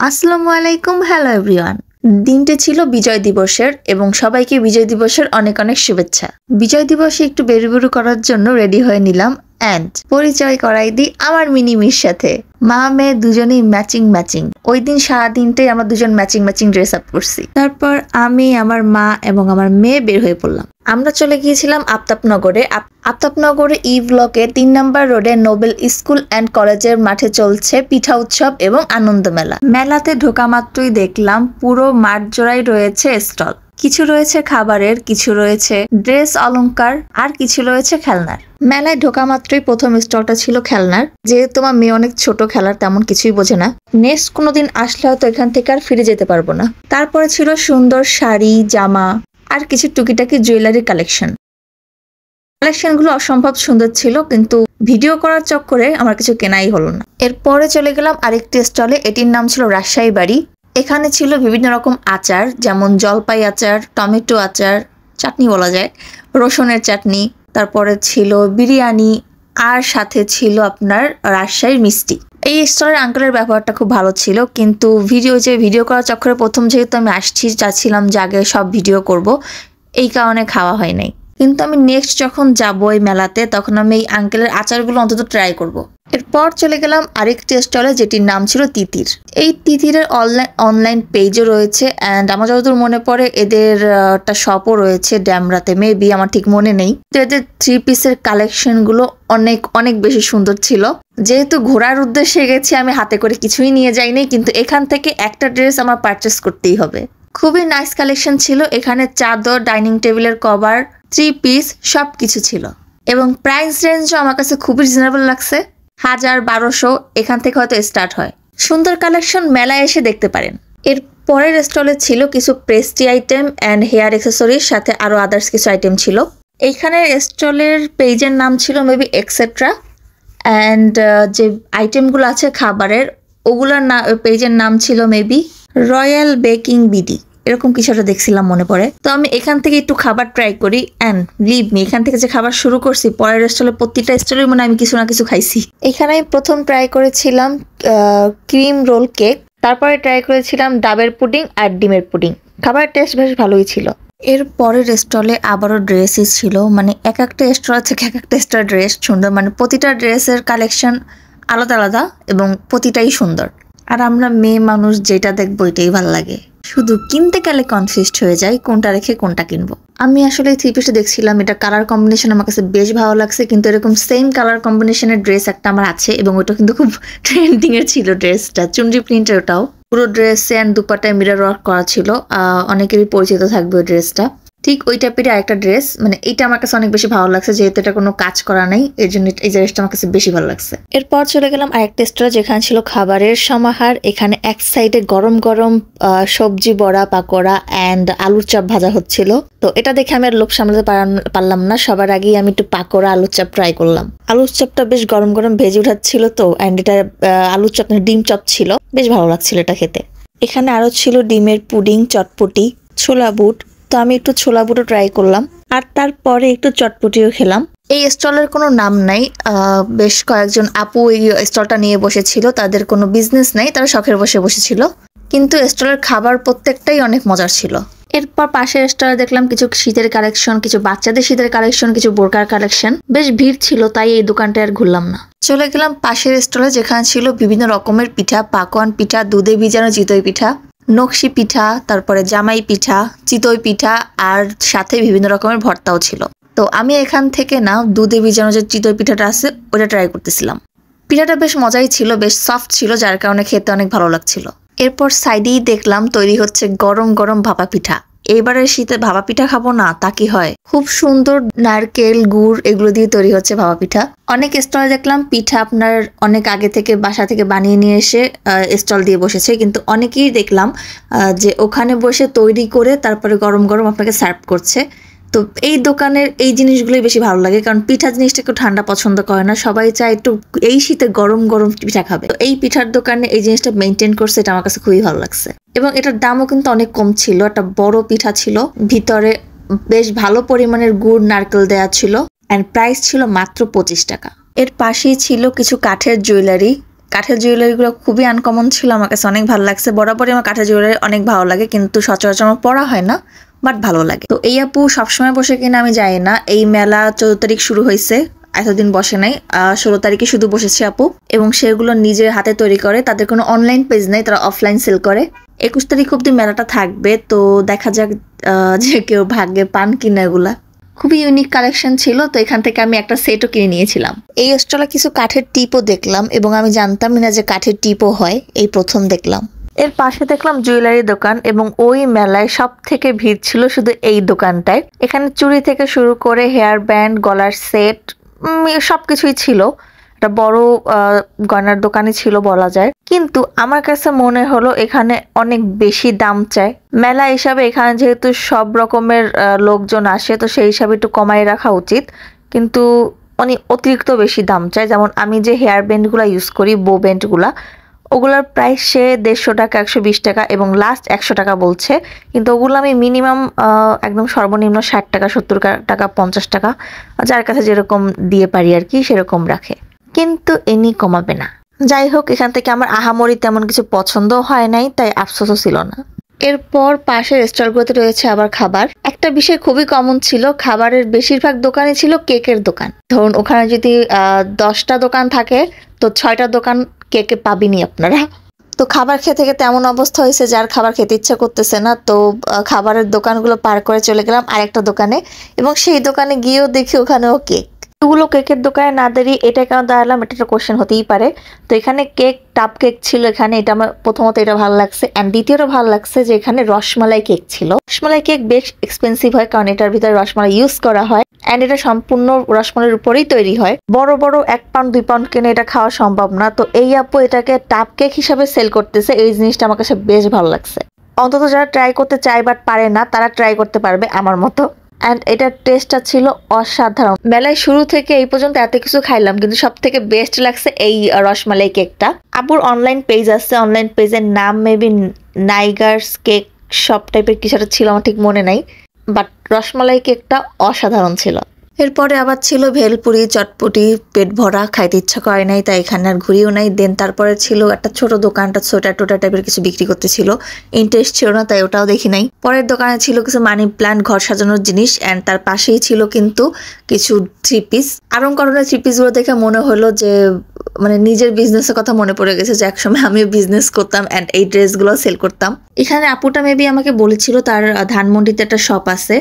আসসালামু আলাইকুম, hello everyone. দিনটি ছিল বিজয় দিবসের এবং সবাইকে বিজয় দিবসের অনেক অনেক শুভেচ্ছা। বিজয় দিবসে একটু বেরুবেরু করার জন্য রেডি হয়ে নিলাম অ্যান্ড পরিচয় করাই দিই আমার মিনিমির সাথে। মা মেয়ে দুজনেই ম্যাচিং ম্যাচিং। ওই দিন সারাদিনটাই আমরা দুজন ম্যাচিং ম্যাচিং ড্রেস আপ করছি। তারপর আমি, আমার মা এবং আমার মেয়ে বের হয়ে পড়লাম। আমরা চলে গিয়েছিলাম আফতাবনগরে। আফতাবনগরে ই ব্লকে ৩ নম্বর রোডে নোবেল স্কুল অ্যান্ড কলেজের মাঠে চলছে পিঠা উৎসব এবং আনন্দ মেলা। মেলাতে ঢোকা মাত্রই দেখলাম পুরো মাঠ জোড়াই রয়েছে স্টল। কিছু রয়েছে খাবারের, কিছু রয়েছে ড্রেস অলংকার, আর কিছু রয়েছে খেলনার। মেলায় ঢোকা মাত্রই প্রথম স্টলটা ছিল খেলনার। যেহেতু আমার মেয়ে অনেক ছোট, খেলার তেমন কিছুই বোঝে না, নেক্সট কোনোদিন আসলে হয়তো এখান থেকে আর ফিরে যেতে পারবো না। তারপরে ছিল সুন্দর শাড়ি, জামা আর কিছু টুকিটাকি জুয়েলারি কালেকশনগুলো অসম্ভব সুন্দর ছিল, কিন্তু ভিডিও করার চক্করে আমার কিছু কেনাই হলো না। এরপরে চলে গেলাম আরেকটি স্টলে। এটির নাম ছিল রাজশাহী বাড়ি। এখানে ছিল বিভিন্ন রকম আচার, যেমন জলপাই আচার, টমেটো আচার, চাটনি বলা যায়, রসুনের চাটনি, তারপরে ছিল বিরিয়ানি, আর সাথে ছিল আপনার রাজশাহীর মিষ্টি। এই স্টলের আঙ্কেলের ব্যবহারটা খুব ভালো ছিল, কিন্তু ভিডিও করার চক্করে প্রথম যেহেতু আমি আসছি, চাচ্ছিলাম যে আগে সব ভিডিও করব, এই কারণে খাওয়া হয় নাই। কিন্তু আমি নেক্সট যখন যাবো এই মেলাতে, তখন আমি এই আঙ্কেলের আচারগুলো অন্তত ট্রাই করব। এরপর চলে গেলাম আরেকটি স্টলে, যেটির নাম ছিল তিতির। এই তিতিরের অনলাইন পেজও রয়েছে অ্যান্ড আমার যতদূর মনে পড়ে এদের একটা শপও রয়েছে ড্যামরাতে, মেবি, আমার ঠিক মনে নেই। তো এদের 3 পিসের কালেকশনগুলো অনেক অনেক বেশি সুন্দর ছিল। যেহেতু ঘোরার উদ্দেশ্যে গেছি, আমি হাতে করে কিছুই নিয়ে যাইনি, কিন্তু এখান থেকে একটা ড্রেস আমার পারচেস করতেই হবে। খুবই নাইস কালেকশন ছিল। এখানে চাদর, ডাইনিং টেবিলের কভার, 3 পিস সব কিছু ছিল এবং প্রাইস রেঞ্জও আমার কাছে খুবই রিজনেবল লাগছে। 1000-1200 এখান থেকে হয়তো স্টার্ট হয়। সুন্দর কালেকশন মেলায় এসে দেখতে পারেন। এর পরের স্টলে ছিল কিছু প্রেস্টি আইটেম অ্যান্ড হেয়ার অ্যাক্সেসরিজ, সাথে আরো আদার্স কিছু আইটেম ছিল। এইখানের স্টলের পেজের নাম ছিল মেবি এক্সেট্রা, অ্যান্ড যে আইটেমগুলো আছে খাবারের, ওগুলোর পেজের নাম ছিল মেবি রয়্যাল বেকিং বিডি, এরকম কিছু একটা দেখছিলাম মনে পড়ে। তো আমি এখান থেকে একটু খাবার ট্রাই করি অ্যান্ড লিভ মি, এখান থেকে যে খাবার শুরু করছি, পরের স্টলে প্রতিটা স্টলের মনে আমি কিছু না কিছু খাইছি। এখানে আমি প্রথম ট্রাই করেছিলাম ক্রিম রোল কেক, তারপরে ট্রাই করেছিলাম ডাবের পুডিং আর ডিমের পুডিং। খাবারের টেস্ট বেশ ভালোই ছিল। এর পরের স্টলে আবারও ড্রেসই ছিল, মানে এক একটা স্টল থেকে এক একটা স্টল ড্রেস সুন্দর, মানে প্রতিটা ড্রেসের কালেকশন আলাদা আলাদা এবং প্রতিটাই সুন্দর। আর আমরা মেয়ে মানুষ যেটা দেখবো এটাই ভালো লাগে, শুধু কিনতে গেলে কনফিউজড হয়ে যায় কোনটা রেখে কোনটা কিনবো। আমি আসলে এই 3 পিসটা দেখছিলাম, এটা কালার কম্বিনেশন আমার কাছে বেশ ভালো লাগছে, কিন্তু এরকম সেম কালার কম্বিনেশনের ড্রেস একটা আমার আছে এবং ওটা কিন্তু খুব ট্রেন্ডিং এর ছিল। ড্রেসটা চুনরি প্রিন্টের, ওটাও পুরো ড্রেসে অ্যান্ড দুপাটায় মিরর ওয়ার্ক করা ছিল। অনেকেরই পরিচিত থাকবে ওই ড্রেসটা। ঠিক ওই টাইপের আরেকটা ড্রেস, মানে এইটা আমার কাছে অনেক বেশি ভালো লাগছে, যেহেতু এটা কোনো কাজ করা নাই, এর জন্য এই ড্রেসটা আমার কাছে বেশি ভালো লাগছে। এরপর চলে গেলাম আরেকটা স্টলে, যেখানে ছিল খাবারের সমাহার। এখানে এক সাইডে গরম গরম সবজি বড়া, পাকোড়া অ্যান্ড আলুর চপ ভাজা হচ্ছিল। তো এটা দেখে আমি আর লোভ সামলাতে পারলাম না, সবার আগেই আমি একটু পাকোড়া আলুর চপ ট্রাই করলাম। আলুর চপটা বেশ গরম গরম ভেজে উঠাচ্ছিল তো, অ্যান্ড এটা আলুর চপ ডিম চপ ছিল, বেশ ভালো লাগছিল এটা খেতে। এখানে আরো ছিল ডিমের পুডিং, চটপটি, ছোলা বুট। তো আমি একটু ছোলা বুটও ট্রাই করলাম আর তারপরে একটু চটপটিও খেলাম। এই স্টলের কোনো নাম নাই, বেশ কয়েকজন আপু এই স্টলটা নিয়ে বসেছিল, তাদের কোনো বিজনেস নাই, তারা শখের বসেছিল, কিন্তু স্টলের খাবার প্রত্যেকটাই অনেক মজার ছিল। এরপর পাশের স্টলে দেখলাম কিছু শীতের কালেকশন, কিছু বাচ্চাদের শীতের কালেকশন, কিছু বোরকার কালেকশন। বেশ ভিড় ছিল, তাই এই দোকানটা আর ঘুরলাম না। চলে গেলাম পাশের স্টলে, যেখানে ছিল বিভিন্ন রকমের পিঠা, পাকোয়ান পিঠা, দুধে ভিজানো চিতই পিঠা, নকশি পিঠা, তারপরে জামাই পিঠা, চিতই পিঠা, আর সাথে বিভিন্ন রকমের ভর্তাও ছিল। তো আমি এখান থেকে না দুধে ভিজানো যে চিতই পিঠাটা আছে ওটা ট্রাই করতেছিলাম। পিঠাটা বেশ মজাই ছিল, বেশ সফট ছিল, যার কারণে খেতে অনেক ভালো লাগছিল। এরপর সাইডেই দেখলাম তৈরি হচ্ছে গরম গরম ভাপা পিঠা। এবারে শীতে ভাপা পিঠা খাবো না তা কি হয়, খুব সুন্দর নারকেল, গুড় এগুলো দিয়ে তৈরি হচ্ছে ভাপা পিঠা। অনেক স্টলে দেখলাম পিঠা আপনার অনেক আগে থেকে বাসা থেকে বানিয়ে নিয়ে এসে স্টল দিয়ে বসেছে, কিন্তু অনেকেই দেখলাম যে ওখানে বসে তৈরি করে তারপরে গরম গরম আপনাকে সার্ভ করছে। তো এই দোকানের এই জিনিসগুলোই বেশি ভালো লাগে, কারণ পিঠা জিনিসটা একটু ঠান্ডা পছন্দ করে না, সবাই চায় একটু এই শীতে গরম গরম পিঠা খাবে। তো এই পিঠার দোকানে এই জিনিসটা মেনটেন করছে, এটা আমার কাছে খুবই ভালো লাগছে। এবং এটার দামও কিন্তু অনেক কম ছিল, একটা বড় পিঠা ছিল, ভিতরে বেশ ভালো পরিমাণের গুড় নারকেল দেওয়া ছিল, অ্যান্ড প্রাইস ছিল মাত্র 25 টাকা। এর পাশেই ছিল কিছু কাঠের জুয়েলারি, কাঠের জুয়েলারিগুলো খুবই আনকমন ছিল, আমার কাছে অনেক ভালো লাগছে। বরাবরই আমার কাঠের জুয়েলারি অনেক ভালো লাগে, কিন্তু সচরাচর আমার পরা হয় না, বাট ভালো লাগে। তো এই আপু সবসময় বসে কিনা আমি জানি না। এই মেলা 14 তারিখ শুরু হয়েছে, এতদিন বসে নাই। 16 তারিখে শুধু বসেছে আপু, এবং সেগুলো নিজের হাতে তৈরি করে। তাদের কোনো অনলাইন পেজ নেই, তারা অফলাইন সেল করে। 21 তারিখ অব্দি মেলাটা থাকবে, তো দেখা যাক যে কেউ ভাগ্যে পান কিনা। এগুলা খুবই ইউনিক কালেকশন ছিল, তো এখান থেকে আমি একটা সেটও কিনে নিয়েছিলাম। এই স্টলে কিছু কাঠের টিপও দেখলাম, এবং আমি জানতামই না যে কাঠের টিপও হয়, এই প্রথম দেখলাম। এর পাশে দেখলাম জুয়েলারি দোকান, এবং ওই মেলায় সব থেকে ভিড় ছিল শুধু এই দোকানটায়। এখানে চুড়ি থেকে শুরু করে হেয়ার ব্যান্ড, গলার সেট, সবকিছুই ছিল। একটা বড় গয়নার দোকানই ছিল বলা যায়, কিন্তু আমার কাছে মনে হলো এখানে অনেক বেশি দাম চায়। মেলা হিসাবে এখানে যেহেতু সব রকমের লোকজন আসে, তো সেই হিসাবে একটু কমাই রাখা উচিত, কিন্তু অনেক অতিরিক্ত বেশি দাম চায়। যেমন আমি যে হেয়ার ব্যান্ডগুলো ইউজ করি, বো ব্যান্ডগুলা, ওগুলার প্রাইস সে 150 টাকা, 120 টাকা, এবং লাস্ট 100 টাকা বলছে। কিন্তু ওগুলো আমি মিনিমাম একদম সর্বনিম্ন 60 টাকা, 70 টাকা, 50 টাকা, যার কাছে যেরকম দিয়ে পারি আর কি, সেরকম রাখে, কিন্তু এনি কমাবে না। যাই হোক, এখান থেকে আমার আহামরি তেমন কিছু পছন্দ হয় নাই, তাই আফসোসও ছিল না। এরপর পাশের স্টলগুলোতে রয়েছে আবার খাবার। একটা বিষয় খুবই কমন ছিল, খাবারের বেশিরভাগ দোকানে ছিল কেকের দোকান। ধরুন ওখানে যদি 10টা দোকান থাকে, তো 6টা দোকান কেকে পাবিনি আপনারা। তো খাবার খেতে খেতে এমন অবস্থা হয়েছে যার খাবার খেতে ইচ্ছা করতেছে না, তো খাবারের দোকানগুলো পার করে চলে গেলাম আরেকটা দোকানে, এবং সেই দোকানে গিয়েও দেখি ওখানেও কেক। এগুলো কেকের দোকানে না দাঁড়িয়ে এটা কেন দাঁড়ালাম, এটা একটা কোশ্চেন হতেই পারে। তো এখানে কেক, টাপ কেক ছিল এখানে, এটা আমার প্রথমত এটা ভালো লাগছে, অ্যান্ড দ্বিতীয়টা ভালো লাগছে যে এখানে রসমালাই কেক ছিল। রসমালাই কেক বেশ এক্সপেন্সিভ হয়, কারণ এটার ভিতরে রসমালাই ইউজ করা হয়, অ্যান্ড এটা সম্পূর্ণ রসমালাইয়ের উপরেই তৈরি হয়। বড় বড় 1 পাউন্ড 2 পাউন্ড কিনে এটা খাওয়া সম্ভব না। তো এই আপু এটাকে টাপ কেক হিসাবে সেল করতেছে, এই জিনিসটা আমার কাছে বেশ ভালো লাগছে। অন্তত যারা ট্রাই করতে চায় বাট পারে না, তারা ট্রাই করতে পারবে আমার মতো। অ্যান্ড এটার টেস্টটা ছিল অসাধারণ। মেলায় শুরু থেকে এই পর্যন্ত এত কিছু খাইলাম, কিন্তু সব থেকে বেস্ট লাগছে এই রসমালাই কেকটা। আপুর অনলাইন পেজ আছে, অনলাইন পেজের নাম মেবি নাইগার্স কেক সব টাইপের কিছু একটা ছিল, আমার ঠিক মনে নাই, বাট রসমালাই কেকটা অসাধারণ ছিল। এরপরে আবার ছিল ভেলপুরি, চটপটি, পেট ভরা, খাইতে ইচ্ছা করে নাই, তাই এখানে আর ঘুরিও নাই। দেন তারপরে ছিল একটা ছোট দোকানটা, সোয়েটার টোটার টাইপের কিছু বিক্রি করতেছিল, ইন্টারেস্ট ছিল না, তাই ওটাও দেখি নাই। পরের দোকানে ছিল কিছু মানি প্ল্যান্ট, ঘর সাজানোর জিনিস, অ্যান্ড তার পাশেই ছিল কিন্তু কিছু 3 পিস। আরং করণের 3 পিসগুলো দেখে মনে হলো যে মানে নিজের বিজনেসের কথা মনে পড়ে গেছে, যে একসময় আমিও বিজনেস করতাম অ্যান্ড এই ড্রেসগুলো সেল করতাম। এখানে আপুটা মেবি আমাকে বলেছিল তার ধানমন্ডিতে একটা শপ আছে,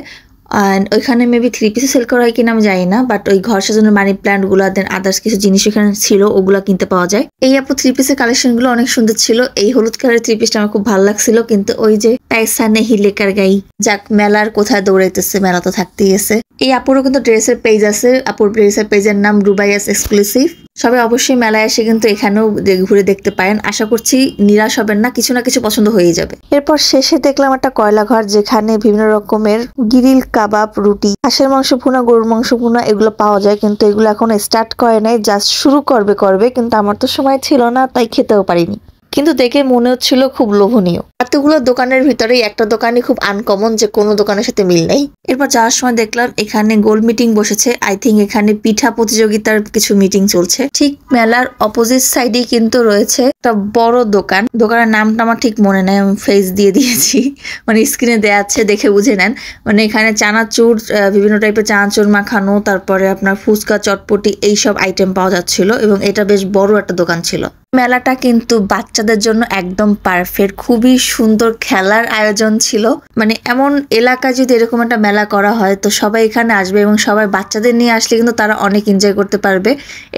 ওইখানে মেবি 3 পিসে সেল করা হয় কিনা আমি জানি না, বাট ওই ঘর সাজানোর মানি প্ল্যান্ট গুলো, দেন আদার্স কিছু জিনিস এখানে ছিল, ওগুলা কিনতে পাওয়া যায়। এই আপু 3 পিসের কালেকশন গুলো অনেক সুন্দর ছিল। এই হলুদ কালারের 3 পিসটা আমার খুব ভালো লাগছিল, কিন্তু ওই যে পয়সা নেই লেকার গাই, যাক মেলার কোথায় দৌড়াইতেছে, মেলা তো থাকতেই আছে। এই আপুরও কিন্তু ড্রেসের পেজ আছে, আপুর ড্রেসের পেজের নাম রুবাইয়াস এক্সক্লুসিভ। সবাই অবশ্যই মেলায় এসে কিন্তু এখানেও ঘুরে দেখতে পারেন, আশা করছি নিরাশ হবেন না, কিছু না কিছু পছন্দ হয়ে যাবে। এরপর শেষে দেখলাম একটা কয়লা ঘর, যেখানে বিভিন্ন রকমের গ্রিল কাবাব, রুটি, হাঁসের মাংস ভুনা, গরুর মাংস ভুনা এগুলো পাওয়া যায়, কিন্তু এগুলো এখন স্টার্ট করে নাই, জাস্ট শুরু করবে, কিন্তু আমার তো সময় ছিল না, তাই খেতেও পারিনি, কিন্তু দেখে মনে হচ্ছিল খুব লোভনীয়। এতগুলো দোকানের ভিতরেই একটা দোকানই খুব আনকমন, যে কোনো দোকানের সাথে মিল নেই। এরপর যাওয়ার সময় দেখলাম এখানে গোল মিটিং বসেছে, আই থিঙ্ক এখানে পিঠা প্রতিযোগিতার কিছু মিটিং চলছে। ঠিক মেলার অপোজিট সাইডেই কিন্তু রয়েছে একটা বড় দোকান, দোকানের নামটা আমার ঠিক মনে নেই, আমি ফেস দিয়ে দিয়েছি, মানে স্ক্রিনে দেওয়া আছে, দেখে বুঝে নেন। মানে এখানে চানাচুর, বিভিন্ন টাইপের চানাচুর মাখানো, তারপরে আপনার ফুচকা, চটপটি, এইসব আইটেম পাওয়া যাচ্ছিল, এবং এটা বেশ বড় একটা দোকান ছিল। মেলাটা কিন্তু বাচ্চাদের জন্য একদম পারফেক্ট, খুবই সুন্দর খেলার আয়োজন ছিল। মানে এমন এলাকায় যদি এরকম একটা মেলা করা হয়, তো সবাই এখানে আসবে, এবং সবাই বাচ্চাদের নিয়ে আসলে কিন্তু তারা অনেক এনজয় করতে পারবে।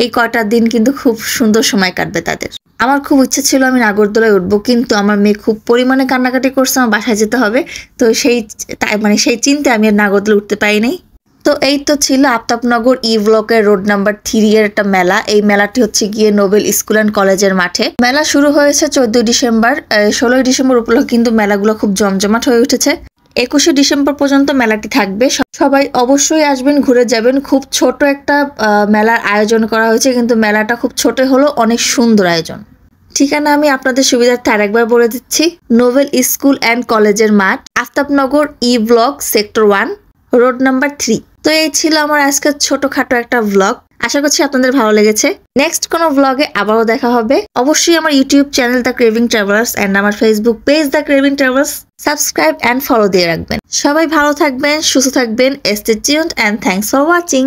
এই কয়টা দিন কিন্তু খুব সুন্দর সময় কাটবে তাদের। আমার খুব ইচ্ছে ছিল আমি নাগরদোলায় উঠবো, কিন্তু আমার মেয়ে খুব পরিমাণে কান্নাকাটি করছে, আমার বাসায় যেতে হবে, তো সেই চিন্তায় আমি আর নাগরদোলায় উঠতে পারি নাই। তো এই তো ছিল আফতাবনগর ই ব্লকের রোড নাম্বার 3 এর একটা মেলা। এই মেলাটি হচ্ছে গিয়ে নোবেল স্কুল অ্যান্ড কলেজের মাঠে। মেলা শুরু হয়েছে 14 ডিসেম্বর, 16 ডিসেম্বর উপলক্ষে কিন্তু মেলাগুলো খুব জমজমাট হয়ে উঠেছে। 21 ডিসেম্বর পর্যন্ত মেলাটি থাকবে, সবাই অবশ্যই আসবেন, ঘুরে যাবেন। খুব ছোট একটা মেলার আয়োজন করা হয়েছে, কিন্তু মেলাটা খুব ছোট হলো অনেক সুন্দর আয়োজন। ঠিকানা আমি আপনাদের সুবিধার্থে আরেকবার বলে দিচ্ছি, নোবেল স্কুল অ্যান্ড কলেজের মাঠ, Aftabnagar E block, sector 1, road number 3। তো এই ছিল আমার আজকের ছোটখাটো একটা ব্লগ। আশা করছি আপনাদের ভালো লেগেছে। নেক্সট কোনো ব্লগে আবারও দেখা হবে। অবশ্যই আমার YouTube channel the craving travellers and আমার Facebook page the craving travellers subscribe and follow দিয়ে রাখবেন। সবাই ভালো থাকবেন, সুস্থ থাকবেন। Stay tuned and thanks for watching.